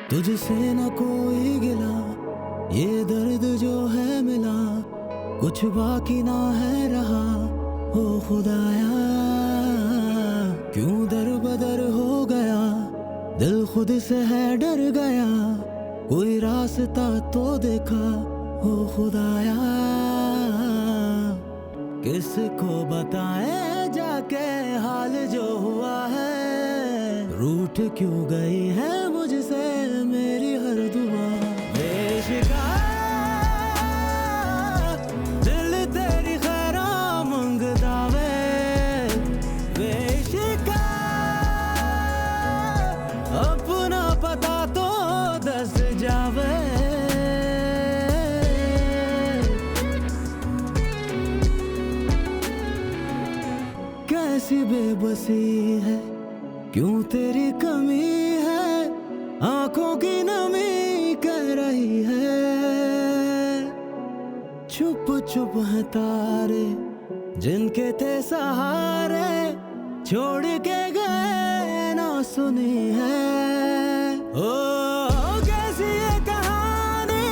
तुझसे न कोई गिला, ये दर्द जो है मिला, कुछ बाकी ना है रहा। ओ खुदाया, क्यों दर बदर हो गया, दिल खुद से है डर गया, कोई रास्ता तो देखा। ओ खुदाया, किसको बताए जाके हाल जो हुआ है, रूठ क्यों गई है मुझसे मेरी हर दुआ। बेशिका दिल तेरी खैरा मंगदा वे, बेशिका अपना पता तो दस जावे। कैसी बेबसी है, क्यों तेरी कमी है, आंखों की नमी कह रही है। चुप चुप है तारे जिनके थे सहारे, छोड़ के गए ना सुनी है। ओ कैसी ये कहानी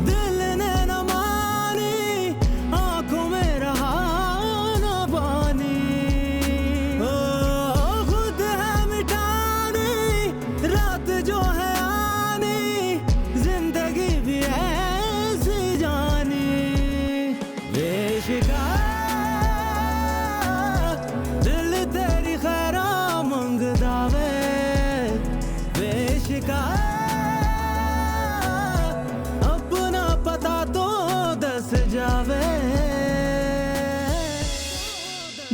दिल ने न मानी, आंखों में रहा ना पानी। खुद है मिटानी रात जो है आनी, जिंदगी भी ऐसी जानी। बेशिका दिल तेरी खैरा मंगदा वे, बेशिका अपना पता तो दस जावे।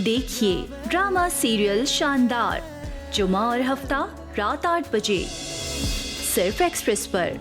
देखिए ड्रामा सीरियल शानदार जुमा और हफ्ता रात 8 बजे सिर्फ एक्सप्रेस पर।